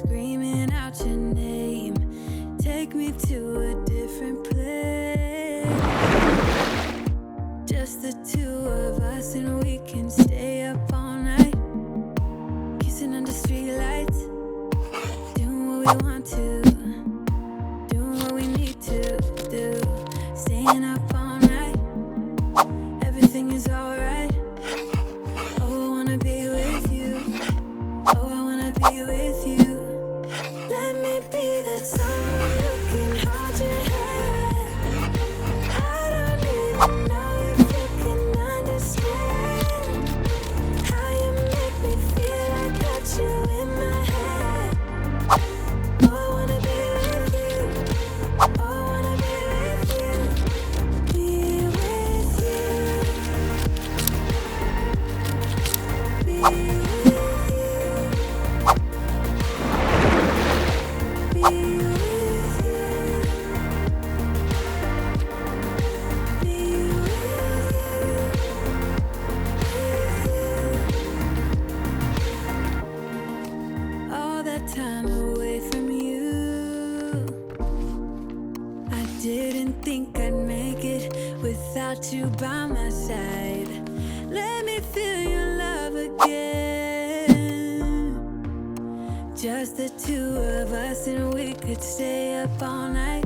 screaming out your name. Take me to a different place. Just the two of us, and we can stay up all night, kissing under streetlights, doing what we want to, doing what we need to do, staying up all night. Everything is alright. Oh, I wanna be with you. Oh, I wanna be with you. Let me be that someone who can hold your hand. I don't even know if you can understand how you make me feel. I got you in my head. Oh, I wanna be with you. Oh, I wanna be with you. Be with you. Be with you. Be with you. Be with you. All that time away from you, I didn't think I'd make it without you by my side. Let me feel your love again. Just the two of us, and we could stay up all night,